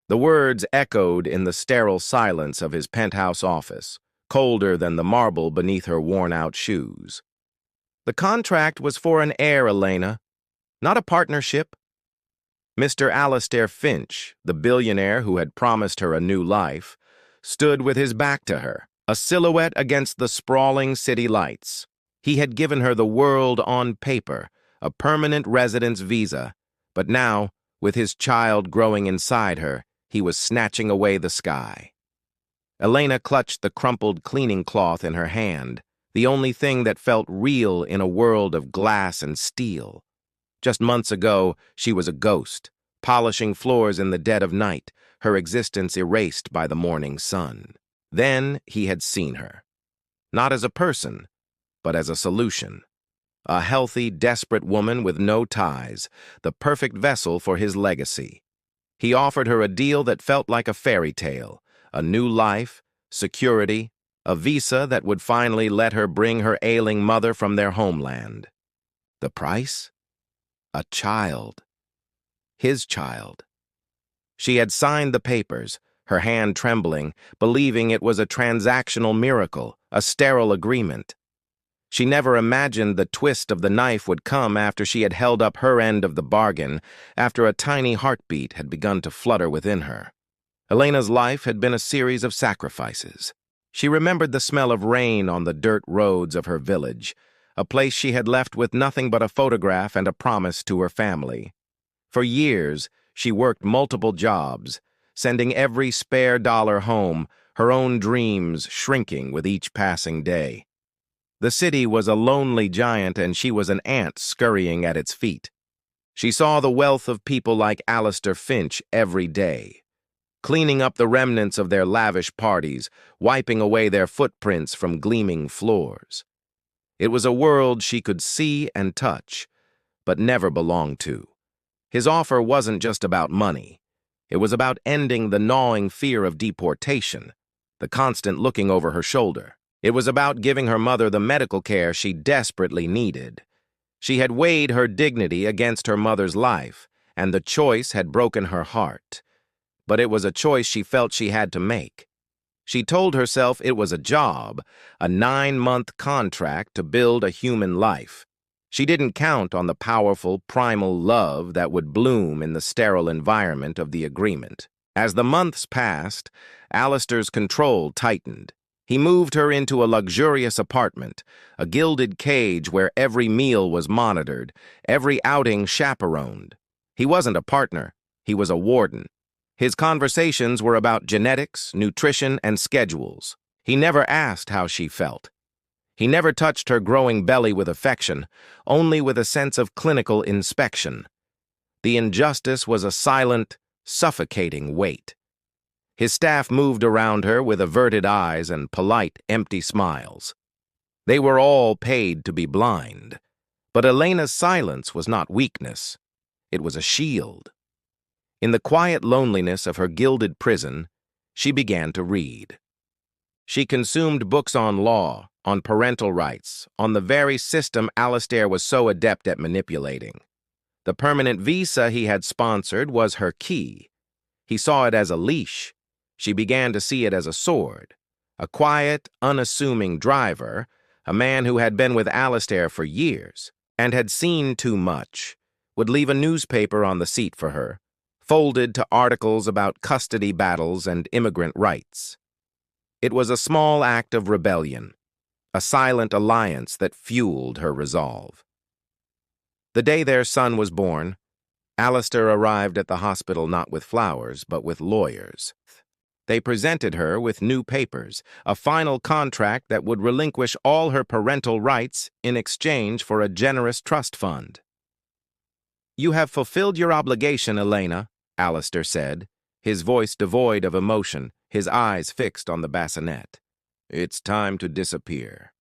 The words echoed in the sterile silence of his penthouse office, colder than the marble beneath her worn-out shoes. The contract was for an heir, Elena, not a partnership. Mr. Alistair Finch, the billionaire who had promised her a new life, stood with his back to her, a silhouette against the sprawling city lights. He had given her the world on paper, a permanent residence visa, but now, with his child growing inside her, he was snatching away the sky. Elena clutched the crumpled cleaning cloth in her hand, the only thing that felt real in a world of glass and steel. Just months ago, she was a ghost, polishing floors in the dead of night, her existence erased by the morning sun. Then he had seen her. Not as a person, but as a solution. A healthy, desperate woman with no ties, the perfect vessel for his legacy. He offered her a deal that felt like a fairy tale, a new life, security, a visa that would finally let her bring her ailing mother from their homeland. The price? A child. His child. She had signed the papers, her hand trembling, believing it was a transactional miracle, a sterile agreement. She never imagined the twist of the knife would come after she had held up her end of the bargain, after a tiny heartbeat had begun to flutter within her. Elena's life had been a series of sacrifices. She remembered the smell of rain on the dirt roads of her village, a place she had left with nothing but a photograph and a promise to her family. For years, she worked multiple jobs, sending every spare dollar home, her own dreams shrinking with each passing day. The city was a lonely giant, and she was an ant scurrying at its feet. She saw the wealth of people like Alistair Finch every day, cleaning up the remnants of their lavish parties, wiping away their footprints from gleaming floors. It was a world she could see and touch, but never belonged to. His offer wasn't just about money. It was about ending the gnawing fear of deportation, the constant looking over her shoulder. It was about giving her mother the medical care she desperately needed. She had weighed her dignity against her mother's life, and the choice had broken her heart. But it was a choice she felt she had to make. She told herself it was a job, a 9-month contract to build a human life. She didn't count on the powerful, primal love that would bloom in the sterile environment of the agreement. As the months passed, Alistair's control tightened. He moved her into a luxurious apartment, a gilded cage where every meal was monitored, every outing chaperoned. He wasn't a partner, he was a warden. His conversations were about genetics, nutrition, and schedules. He never asked how she felt. He never touched her growing belly with affection, only with a sense of clinical inspection. The injustice was a silent, suffocating weight. His staff moved around her with averted eyes and polite, empty smiles. They were all paid to be blind. But Elena's silence was not weakness. It was a shield. In the quiet loneliness of her gilded prison, she began to read. She consumed books on law, on parental rights, on the very system Alistair was so adept at manipulating. The permanent visa he had sponsored was her key. He saw it as a leash. She began to see it as a sword. A quiet, unassuming driver, a man who had been with Alistair for years and had seen too much, would leave a newspaper on the seat for her, folded to articles about custody battles and immigrant rights. It was a small act of rebellion, a silent alliance that fueled her resolve. The day their son was born, Alistair arrived at the hospital not with flowers, but with lawyers. They presented her with new papers, a final contract that would relinquish all her parental rights in exchange for a generous trust fund. "You have fulfilled your obligation, Elena," Alistair said, his voice devoid of emotion, his eyes fixed on the bassinet. "It's time to disappear."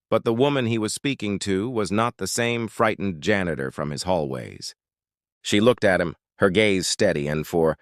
But the woman he was speaking to was not the same frightened janitor from his hallways. She looked at him, her gaze steady, and for